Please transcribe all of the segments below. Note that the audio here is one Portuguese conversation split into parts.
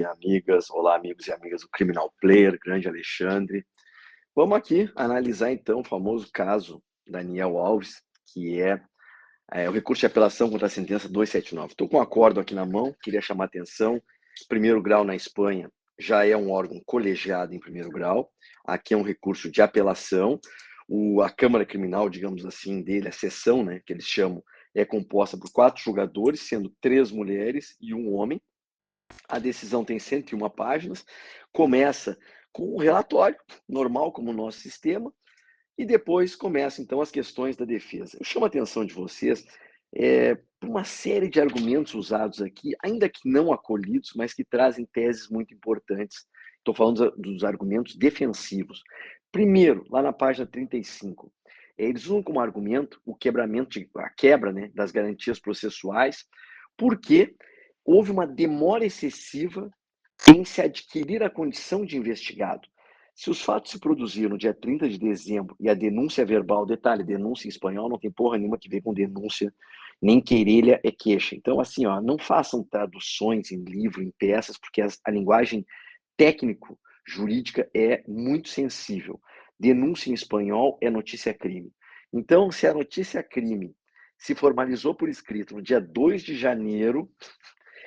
e amigas. Olá, amigos e amigas do Criminal Player, grande Alexandre. Vamos aqui analisar então o famoso caso Daniel Alves, que é o recurso de apelação contra a sentença 279. Estou com um acordo aqui na mão, queria chamar a atenção. Primeiro grau na Espanha já é um órgão colegiado em primeiro grau. Aqui é um recurso de apelação. A Câmara Criminal, digamos assim, dele, a seção, né, que eles chamam, é composta por 4 julgadores, sendo 3 mulheres e 1 homem. A decisão tem 101 páginas, começa com um relatório, normal como o nosso sistema, e depois começam, então, as questões da defesa. Eu chamo a atenção de vocês por uma série de argumentos usados aqui, ainda que não acolhidos, mas que trazem teses muito importantes. Estou falando dos argumentos defensivos. Primeiro, lá na página 35, eles usam como argumento a quebra, né, das garantias processuais, porque houve uma demora excessiva em se adquirir a condição de investigado. Se os fatos se produziram no dia 30 de dezembro e a denúncia verbal, detalhe, denúncia em espanhol não tem porra nenhuma que ver com denúncia, nem querelha é queixa. Então, assim, ó, não façam traduções em livro, em peças, porque a linguagem técnico-jurídica é muito sensível. Denúncia em espanhol é notícia-crime. Então, se a notícia-crime se formalizou por escrito no dia 2 de janeiro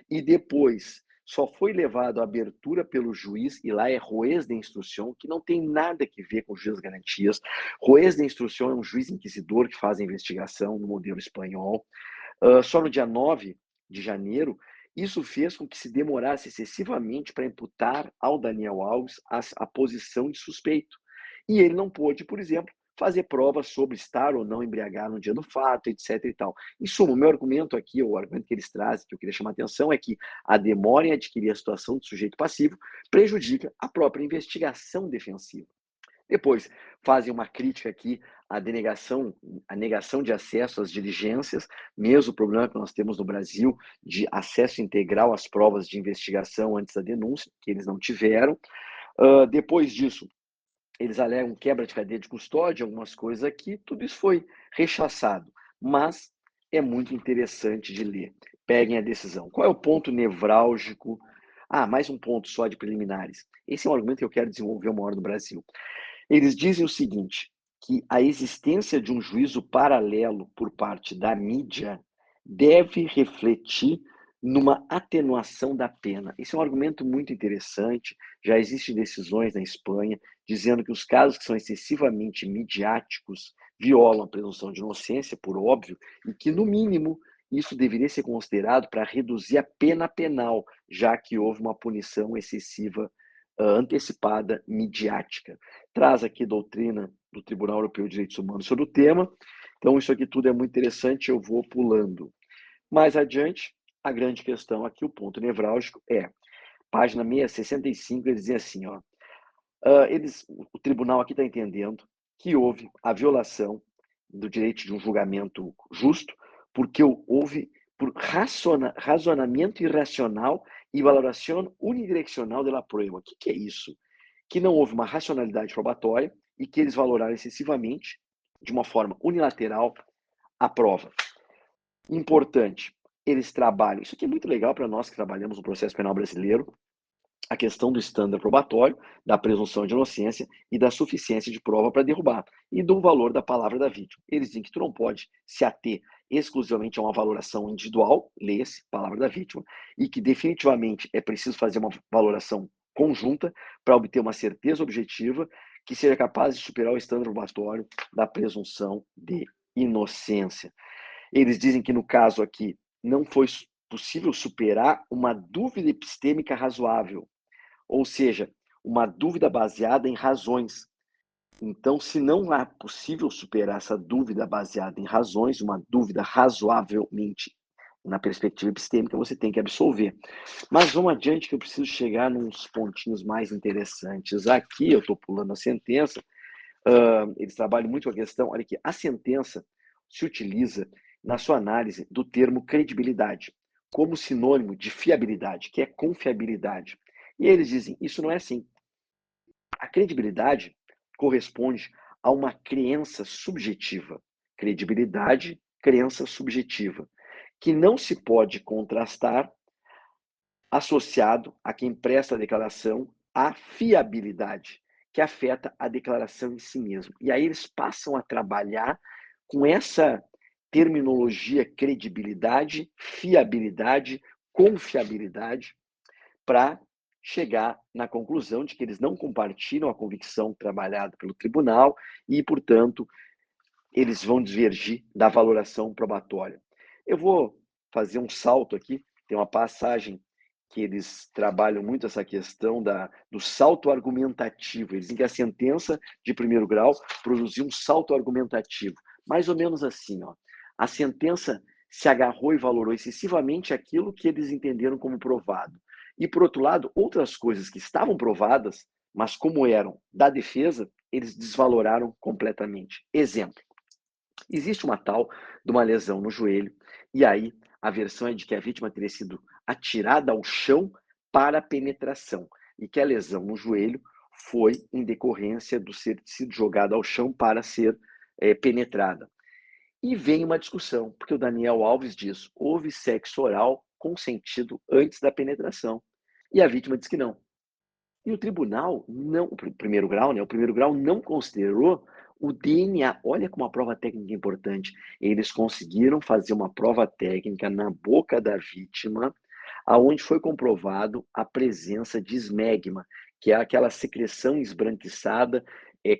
e depois só foi levado à abertura pelo juiz, e lá é juez de instrução, que não tem nada que ver com o juiz de garantias. Juez de instrução é um juiz inquisidor que faz a investigação no modelo espanhol. Só no dia 9 de janeiro, isso fez com que se demorasse excessivamente para imputar ao Daniel Alves a posição de suspeito. E ele não pôde, por exemplo, fazer provas sobre estar ou não embriagado no dia do fato, etc. e tal. Em suma, o meu argumento aqui, o argumento que eles trazem, que eu queria chamar a atenção, é que a demora em adquirir a situação de sujeito passivo prejudica a própria investigação defensiva. Depois, fazem uma crítica aqui à negação de acesso às diligências, mesmo o problema que nós temos no Brasil de acesso integral às provas de investigação antes da denúncia, que eles não tiveram. Depois disso, eles alegam quebra de cadeia de custódia, algumas coisas aqui, tudo isso foi rechaçado, mas é muito interessante de ler. Peguem a decisão. Qual é o ponto nevrálgico? Mais um ponto só de preliminares. Esse é um argumento que eu quero desenvolver uma hora no Brasil. Eles dizem o seguinte, que a existência de um juízo paralelo por parte da mídia deve refletir numa atenuação da pena. Esse é um argumento muito interessante. Já existem decisões na Espanha dizendo que os casos que são excessivamente midiáticos violam a presunção de inocência, por óbvio, e que, no mínimo, isso deveria ser considerado para reduzir a pena penal, já que houve uma punição excessiva antecipada midiática. Traz aqui doutrina do Tribunal Europeu de Direitos Humanos sobre o tema. Então, isso aqui tudo é muito interessante, eu vou pulando. Mais adiante, a grande questão aqui, o ponto nevrálgico é, página 665, eles dizem assim, ó, o tribunal aqui está entendendo que houve a violação do direito de um julgamento justo, porque houve por razonamento irracional e valoração unidirecional da prova. O que é isso? Que não houve uma racionalidade probatória e que eles valoraram excessivamente, de uma forma unilateral, a prova. Importante, eles trabalham, isso aqui é muito legal para nós que trabalhamos no processo penal brasileiro, a questão do estándar probatório, da presunção de inocência e da suficiência de prova para derrubar, e do valor da palavra da vítima. Eles dizem que tu não pode se ater exclusivamente a uma valoração individual, lê-se, palavra da vítima, e que definitivamente é preciso fazer uma valoração conjunta para obter uma certeza objetiva que seja capaz de superar o estándar probatório da presunção de inocência. Eles dizem que no caso aqui não foi possível superar uma dúvida epistêmica razoável, ou seja, uma dúvida baseada em razões. Então, se não é possível superar essa dúvida baseada em razões, uma dúvida razoavelmente na perspectiva epistêmica, você tem que absolver. Mas vamos adiante que eu preciso chegar nos pontinhos mais interessantes. Aqui eu estou pulando a sentença, eles trabalham muito com a questão, olha aqui, a sentença se utiliza na sua análise do termo credibilidade, como sinônimo de fiabilidade, que é confiabilidade. E eles dizem, isso não é assim. A credibilidade corresponde a uma crença subjetiva. Credibilidade, crença subjetiva, que não se pode contrastar associado a quem presta a declaração à fiabilidade, que afeta a declaração em si mesmo. E aí eles passam a trabalhar com essa terminologia credibilidade, fiabilidade, confiabilidade, para chegar na conclusão de que eles não compartilham a convicção trabalhada pelo tribunal e, portanto, eles vão divergir da valoração probatória. Eu vou fazer um salto aqui, tem uma passagem que eles trabalham muito essa questão do salto argumentativo. Eles dizem que a sentença de primeiro grau produziu um salto argumentativo. Mais ou menos assim, ó. A sentença se agarrou e valorou excessivamente aquilo que eles entenderam como provado. E, por outro lado, outras coisas que estavam provadas, mas como eram da defesa, eles desvaloraram completamente. Exemplo. Existe uma tal de uma lesão no joelho, e aí a versão é de que a vítima teria sido atirada ao chão para penetração, e que a lesão no joelho foi em decorrência do ser sido jogada ao chão para ser penetrada. E vem uma discussão, porque o Daniel Alves diz: houve sexo oral consentido antes da penetração. E a vítima diz que não. E o tribunal não, o primeiro grau, né? O primeiro grau não considerou o DNA. Olha como a prova técnica é importante. Eles conseguiram fazer uma prova técnica na boca da vítima, aonde foi comprovado a presença de esmegma, que é aquela secreção esbranquiçada,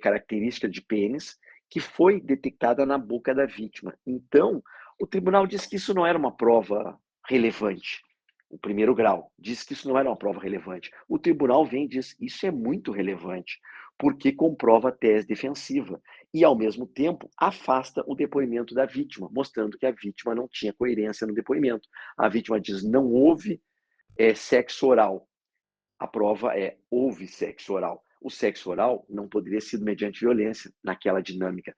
característica de pênis, que foi detectada na boca da vítima. Então, o tribunal disse que isso não era uma prova relevante. O primeiro grau diz que isso não era uma prova relevante. O tribunal vem e diz: isso é muito relevante, porque comprova a tese defensiva e, ao mesmo tempo, afasta o depoimento da vítima, mostrando que a vítima não tinha coerência no depoimento. A vítima diz: não houve sexo oral. A prova é: houve sexo oral. O sexo oral não poderia ser mediante violência naquela dinâmica.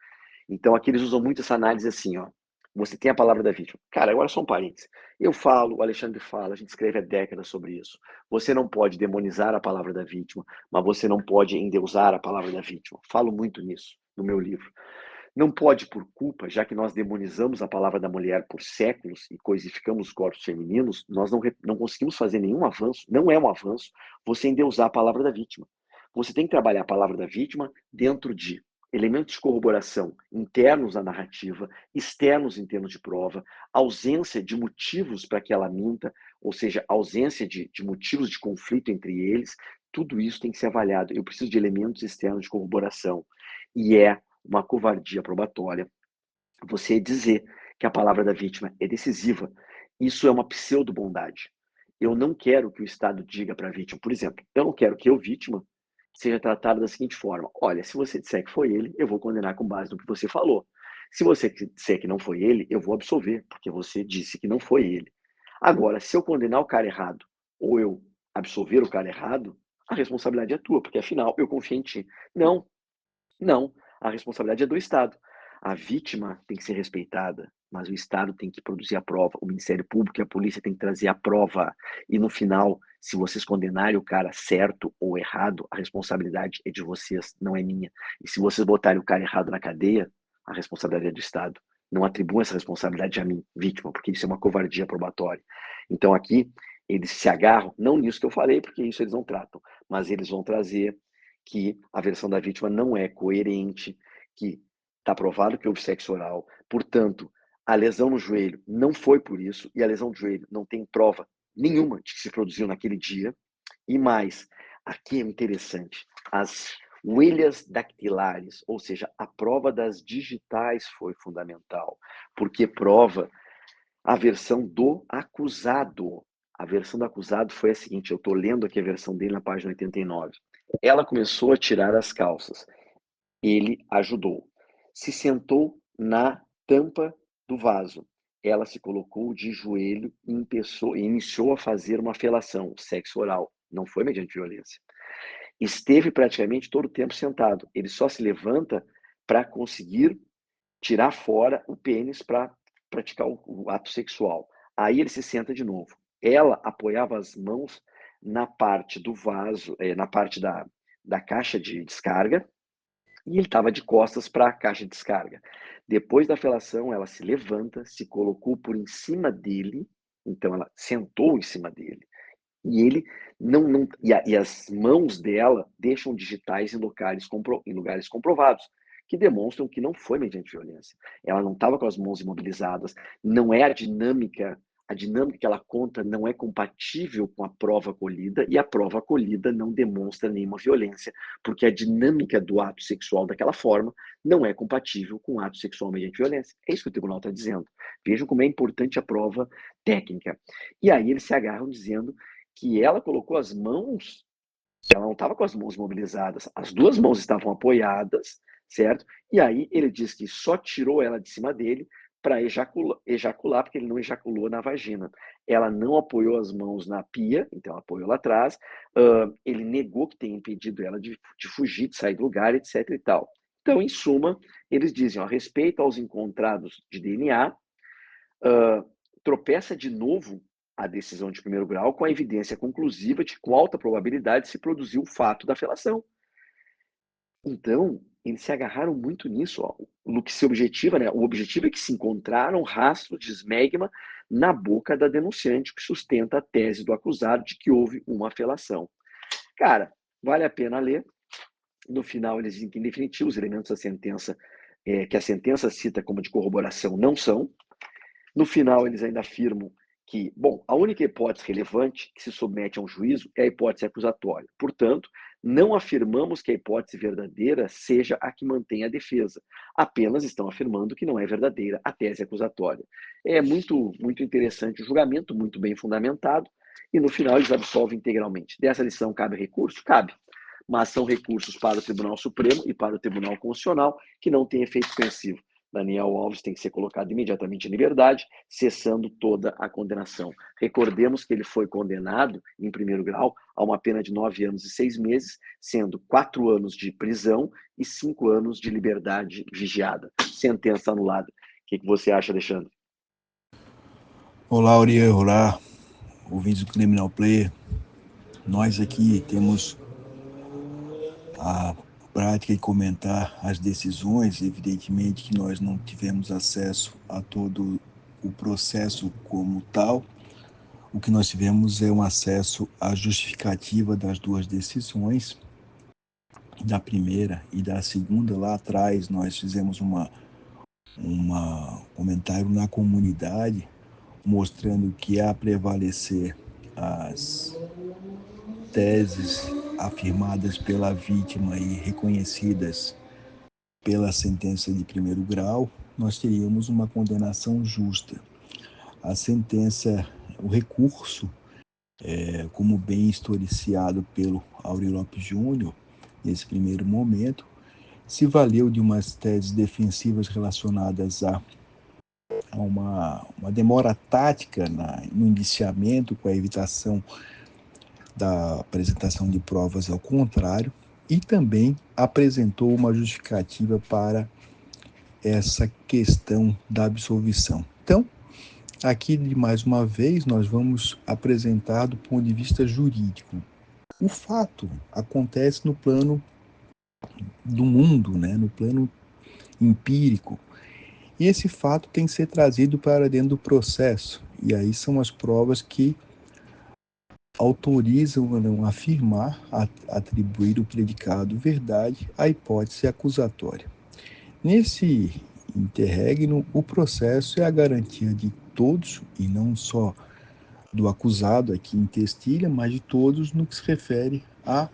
Então, aqui eles usam muito essa análise assim, ó. Você tem a palavra da vítima. Cara, agora só um parênteses. Eu falo, o Alexandre fala, a gente escreve há décadas sobre isso. Você não pode demonizar a palavra da vítima, mas você não pode endeusar a palavra da vítima. Falo muito nisso no meu livro. Não pode por culpa, já que nós demonizamos a palavra da mulher por séculos e coisificamos os corpos femininos, nós não conseguimos fazer nenhum avanço, não é um avanço, você endeusar a palavra da vítima. Você tem que trabalhar a palavra da vítima dentro de elementos de corroboração internos à narrativa, externos em termos de prova, ausência de motivos para que ela minta, ou seja, ausência de motivos de conflito entre eles, tudo isso tem que ser avaliado. Eu preciso de elementos externos de corroboração. E é uma covardia probatória você dizer que a palavra da vítima é decisiva. Isso é uma pseudo-bondade. Eu não quero que o Estado diga para a vítima, por exemplo, eu não quero que eu, vítima, seja tratado da seguinte forma: olha, se você disser que foi ele, eu vou condenar com base no que você falou. Se você disser que não foi ele, eu vou absolver, porque você disse que não foi ele. Agora, se eu condenar o cara errado, ou eu absolver o cara errado, a responsabilidade é tua, porque afinal eu confio em ti. Não, não, a responsabilidade é do Estado. A vítima tem que ser respeitada, mas o Estado tem que produzir a prova, o Ministério Público e a polícia tem que trazer a prova. E no final, se vocês condenarem o cara certo ou errado, a responsabilidade é de vocês, não é minha. E se vocês botarem o cara errado na cadeia, a responsabilidade é do Estado. Não atribuam essa responsabilidade a mim, vítima, porque isso é uma covardia probatória. Então aqui, eles se agarram, não nisso que eu falei, porque isso eles não tratam, mas eles vão trazer que a versão da vítima não é coerente, que está provado que houve sexo oral, portanto, a lesão no joelho não foi por isso, e a lesão do joelho não tem prova nenhuma de que se produziu naquele dia. E mais, aqui é interessante, as huelhas dactilares, ou seja, a prova das digitais foi fundamental, porque prova a versão do acusado. A versão do acusado foi a seguinte, eu estou lendo aqui a versão dele na página 89. Ela começou a tirar as calças. Ele ajudou. Se sentou na tampa do vaso. Ela se colocou de joelho e iniciou a fazer uma felação, sexo oral. Não foi mediante violência. Esteve praticamente todo o tempo sentado. Ele só se levanta para conseguir tirar fora o pênis para praticar o ato sexual. Aí ele se senta de novo. Ela apoiava as mãos na parte do vaso, na parte da caixa de descarga, e ele estava de costas para a caixa de descarga. Depois da felação, ela se levanta, se colocou por em cima dele, então ela sentou em cima dele, E ele não e as mãos dela deixam digitais em lugares comprovados, que demonstram que não foi mediante violência. Ela não estava com as mãos imobilizadas, não é a dinâmica que ela conta não é compatível com a prova colhida, e a prova colhida não demonstra nenhuma violência, porque a dinâmica do ato sexual daquela forma não é compatível com o ato sexual mediante violência. É isso que o tribunal está dizendo. Vejam como é importante a prova técnica. E aí eles se agarram dizendo que ela colocou as mãos, ela não estava com as mãos mobilizadas, as duas mãos estavam apoiadas, certo? E aí ele diz que só tirou ela de cima dele para ejacular, porque ele não ejaculou na vagina. Ela não apoiou as mãos na pia, então ela apoiou lá atrás. Ele negou que tenha impedido ela de fugir, de sair do lugar, etc. e tal. Então, em suma, eles dizem, ó, respeito aos encontrados de DNA, tropeça de novo a decisão de primeiro grau com a evidência conclusiva de com alta probabilidade se produziu o fato da felação. Então, eles se agarraram muito nisso, ó, no que se objetiva, né? O objetivo é que se encontraram rastros de esmegma na boca da denunciante, que sustenta a tese do acusado de que houve uma felação. Cara, vale a pena ler. No final, eles dizem que, em definitivo, os elementos da sentença, que a sentença cita como de corroboração, não são. No final, eles ainda afirmam que, bom, a única hipótese relevante que se submete a um juízo é a hipótese acusatória. Portanto, não afirmamos que a hipótese verdadeira seja a que mantém a defesa. Apenas estão afirmando que não é verdadeira a tese acusatória. É muito interessante o julgamento, muito bem fundamentado, e no final eles absolvem integralmente. Dessa lição cabe recurso? Cabe. Mas são recursos para o Tribunal Supremo e para o Tribunal Constitucional que não têm efeito suspensivo. Daniel Alves tem que ser colocado imediatamente em liberdade, cessando toda a condenação. Recordemos que ele foi condenado, em primeiro grau, a uma pena de 9 anos e 6 meses, sendo 4 anos de prisão e 5 anos de liberdade vigiada. Sentença anulada. O que você acha, Alexandre? Olá, Uriel, olá, ouvintes do Criminal Player. Nós aqui temos a prática de comentar as decisões. Evidentemente que nós não tivemos acesso a todo o processo como tal. O que nós tivemos é um acesso à justificativa das duas decisões, da primeira e da segunda. Lá atrás nós fizemos um comentário na comunidade mostrando que a prevalecer as teses afirmadas pela vítima e reconhecidas pela sentença de primeiro grau, nós teríamos uma condenação justa. A sentença, o recurso, como bem historiciado pelo Auri Lopes Júnior, nesse primeiro momento, se valeu de umas teses defensivas relacionadas a uma demora tática no indiciamento, com a evitação da apresentação de provas ao contrário, e também apresentou uma justificativa para essa questão da absolvição. Então, aqui, mais uma vez, nós vamos apresentar do ponto de vista jurídico. O fato acontece no plano do mundo, né? No plano empírico. E esse fato tem que ser trazido para dentro do processo. E aí são as provas que autorizam a não afirmar, a atribuir o predicado verdade à hipótese acusatória. Nesse interregno, o processo é a garantia de todos, e não só do acusado aqui em Testilha, mas de todos no que se refere à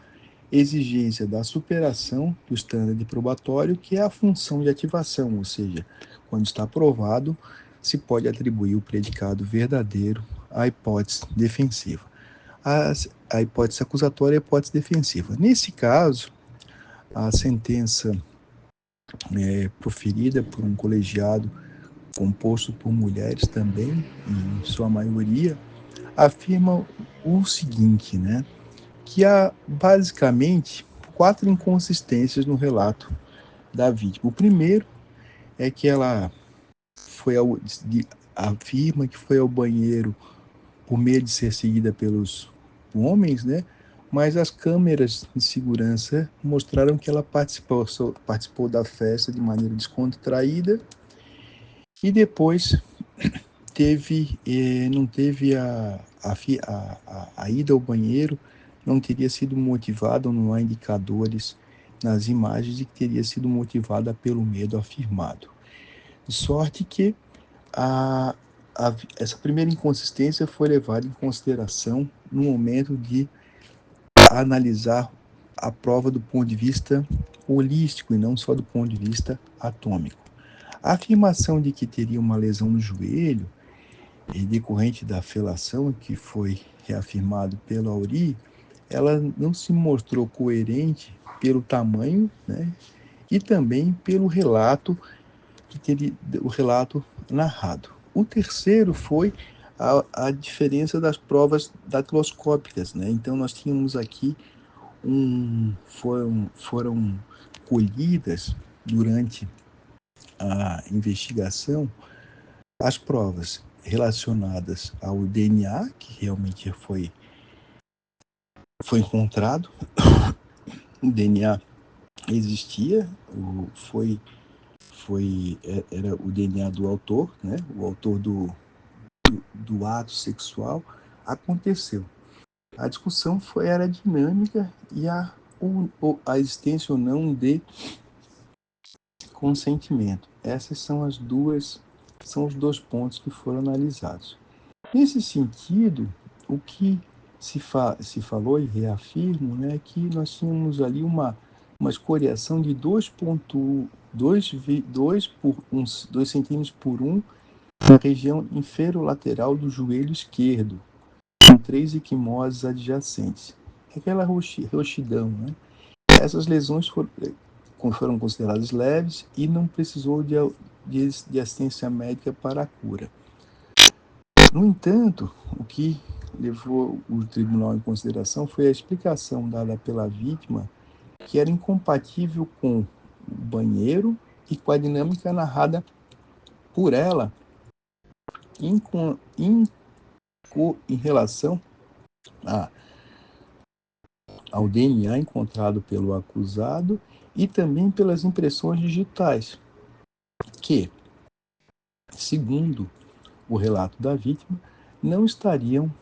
exigência da superação do estândar probatório, que é a função de ativação, ou seja, quando está provado, se pode atribuir o predicado verdadeiro à hipótese defensiva. A hipótese acusatória e a hipótese defensiva. Nesse caso, a sentença proferida por um colegiado composto por mulheres também, em sua maioria, afirma o seguinte, né? Que há basicamente 4 inconsistências no relato da vítima. O primeiro é que ela afirma que foi ao banheiro por medo de ser seguida pelos homens, né? Mas as câmeras de segurança mostraram que ela participou da festa de maneira descontraída e depois não teve a a ida ao banheiro não teria sido motivada, ou não há indicadores nas imagens de que teria sido motivada pelo medo afirmado. De sorte que essa primeira inconsistência foi levada em consideração no momento de analisar a prova do ponto de vista holístico e não só do ponto de vista atômico. A afirmação de que teria uma lesão no joelho, decorrente da felação, que foi reafirmado pela Auri, ela não se mostrou coerente pelo tamanho, né, e também pelo relato o relato narrado. O terceiro foi a diferença das provas datiloscópicas, né? Então nós tínhamos aqui foram colhidas durante a investigação as provas relacionadas ao DNA, que realmente foi encontrado. O DNA existia, era o DNA do autor, né? O autor do ato sexual aconteceu. A discussão era dinâmica e a existência ou não de consentimento. Esses são os dois pontos que foram analisados. Nesse sentido, o que se falou e reafirmo, né, é que nós tínhamos ali uma escoriação de 2 centímetros por 1 na região inferolateral do joelho esquerdo, com 3 equimoses adjacentes. Aquela roxidão, né? Essas lesões foram consideradas leves e não precisou de assistência médica para a cura. No entanto, o que levou o tribunal em consideração foi a explicação dada pela vítima, que era incompatível com o banheiro e com a dinâmica narrada por ela em relação ao DNA encontrado pelo acusado e também pelas impressões digitais, que, segundo o relato da vítima, não estariam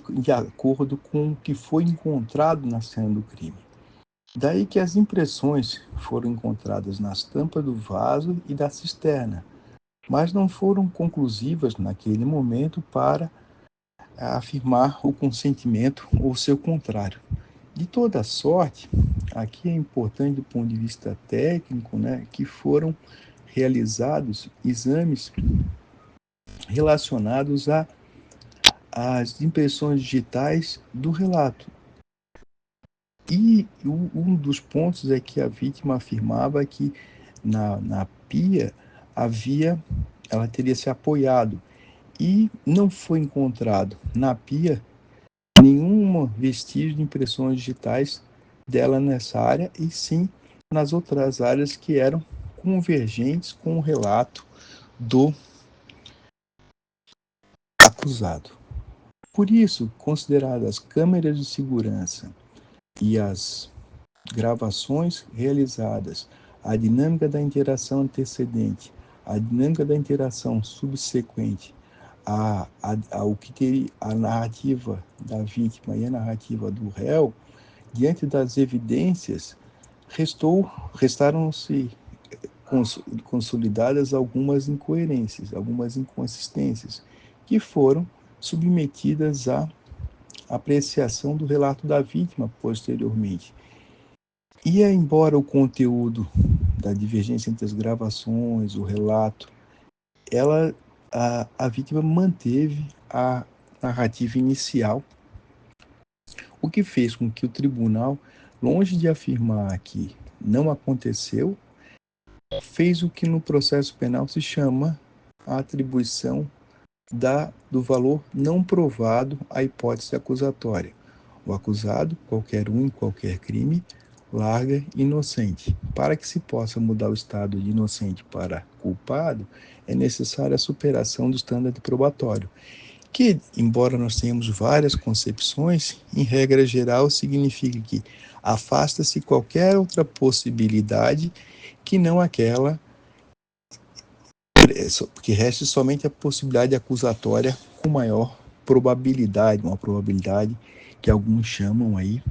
de acordo com o que foi encontrado na cena do crime. Daí que as impressões foram encontradas nas tampas do vaso e da cisterna, mas não foram conclusivas naquele momento para afirmar o consentimento ou seu contrário. De toda sorte, aqui é importante do ponto de vista técnico, né, que foram realizados exames relacionados às impressões digitais do relato. E um dos pontos é que a vítima afirmava que na pia ela teria se apoiado e não foi encontrado na pia nenhum vestígio de impressões digitais dela nessa área, e sim nas outras áreas que eram convergentes com o relato do acusado. Por isso, consideradas as câmeras de segurança e as gravações realizadas, a dinâmica da interação antecedente, a dinâmica da interação subsequente, a narrativa da vítima e a narrativa do réu, diante das evidências, restaram-se consolidadas algumas incoerências, algumas inconsistências, que foram submetidas à apreciação do relato da vítima posteriormente. E embora o conteúdo da divergência entre as gravações, o relato, a vítima manteve a narrativa inicial, o que fez com que o tribunal, longe de afirmar que não aconteceu, fez o que no processo penal se chama a atribuição do valor não provado à hipótese acusatória. O acusado, qualquer um em qualquer crime, larga inocente. Para que se possa mudar o estado de inocente para culpado, é necessária a superação do estándar probatório, que, embora nós tenhamos várias concepções, em regra geral significa que afasta-se qualquer outra possibilidade que não aquela, que reste somente a possibilidade acusatória com maior uma probabilidade que alguns chamam aí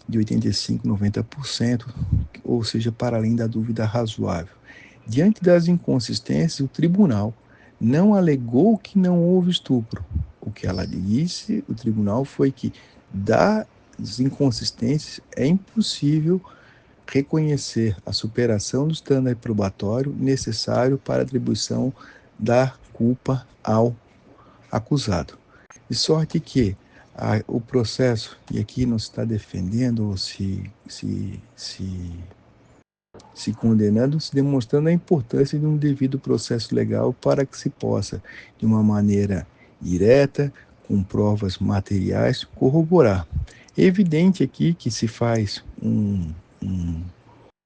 de 85%, 90%, ou seja, para além da dúvida razoável. Diante das inconsistências, o tribunal não alegou que não houve estupro. O que ela disse, o tribunal, foi que das inconsistências é impossível reconhecer a superação do estándar probatório necessário para a atribuição da culpa ao acusado. De sorte que o processo, e aqui não se está defendendo ou se condenando, se demonstrando a importância de um devido processo legal para que se possa, de uma maneira direta, com provas materiais, corroborar. É evidente aqui que se faz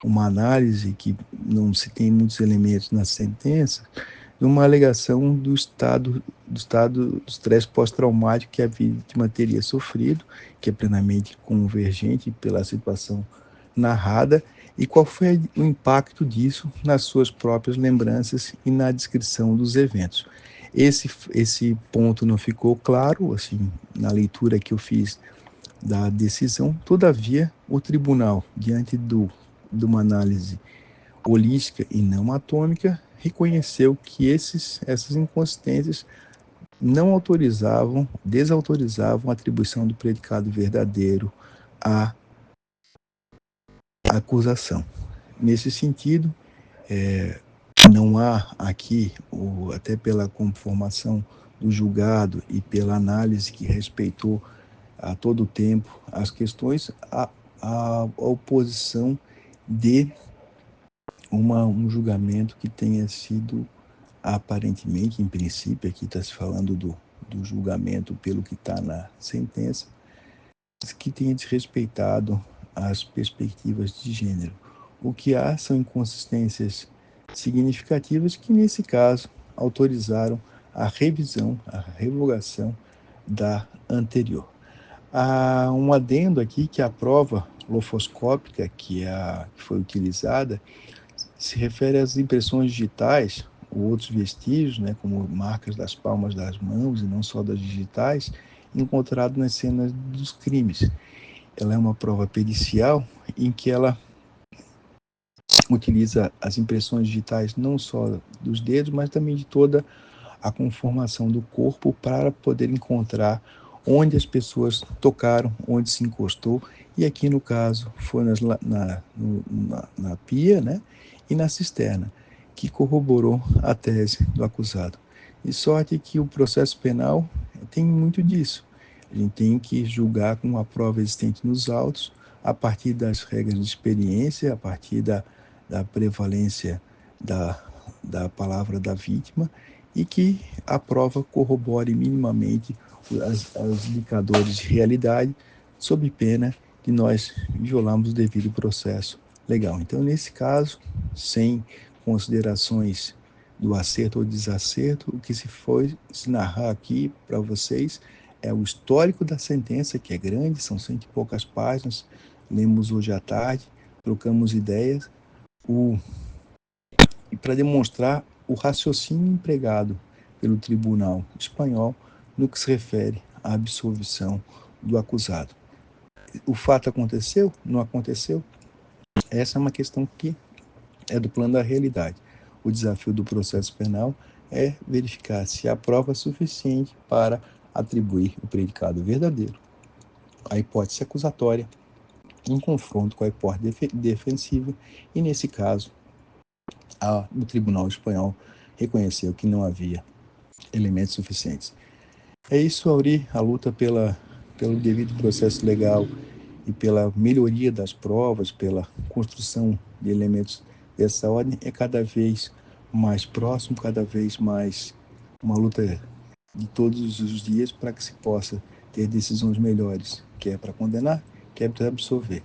uma análise que não se tem muitos elementos na sentença, de uma alegação do estado do estresse pós-traumático que a vítima teria sofrido, que é plenamente convergente pela situação narrada, e qual foi o impacto disso nas suas próprias lembranças e na descrição dos eventos. Esse ponto não ficou claro, assim, na leitura que eu fiz da decisão. Todavia, o tribunal, diante de uma análise holística e não atômica, reconheceu que essas inconsistências não desautorizavam a atribuição do predicado verdadeiro à acusação. Nesse sentido, não há aqui, até pela conformação do julgado e pela análise que respeitou a todo tempo as questões, a oposição de um julgamento que tenha sido aparentemente, em princípio, aqui está se falando do julgamento pelo que está na sentença, que tenha desrespeitado as perspectivas de gênero. O que há são inconsistências significativas que, nesse caso, autorizaram a revisão, a revogação da anterior. Há um adendo aqui que a prova lofoscópica que foi utilizada se refere às impressões digitais ou outros vestígios, né, como marcas das palmas das mãos e não só das digitais, encontrados nas cenas dos crimes. Ela é uma prova pericial em que ela utiliza as impressões digitais não só dos dedos, mas também de toda a conformação do corpo para poder encontrar onde as pessoas tocaram, onde se encostou, e aqui no caso foi na pia, né, e na cisterna, que corroborou a tese do acusado. De sorte que o processo penal tem muito disso. A gente tem que julgar com a prova existente nos autos, a partir das regras de experiência, a partir da prevalência da palavra da vítima, e que a prova corrobore minimamente os indicadores de realidade, sob pena de nós violarmos o devido processo legal. Então, nesse caso, sem considerações do acerto ou desacerto, o que se narrar aqui para vocês é o histórico da sentença, que é grande, são 100 e poucas páginas, lemos hoje à tarde, trocamos ideias, e para demonstrar o raciocínio empregado pelo Tribunal Espanhol no que se refere à absolvição do acusado. O fato aconteceu? Não aconteceu? Essa é uma questão que é do plano da realidade. O desafio do processo penal é verificar se há prova suficiente para atribuir o predicado verdadeiro à hipótese acusatória em confronto com a hipótese defensiva, e nesse caso o Tribunal Espanhol reconheceu que não havia elementos suficientes. É isso, Auri, a luta pelo devido processo legal e pela melhoria das provas, pela construção de elementos dessa ordem, é cada vez mais próximo, cada vez mais uma luta de todos os dias para que se possa ter decisões melhores, quer para condenar, quer para absolver.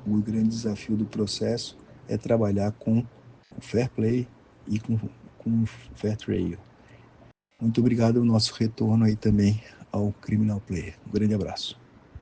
O grande desafio do processo é trabalhar com o fair play e com fair trial. Muito obrigado ao nosso retorno aí também ao Criminal Player. Um grande abraço.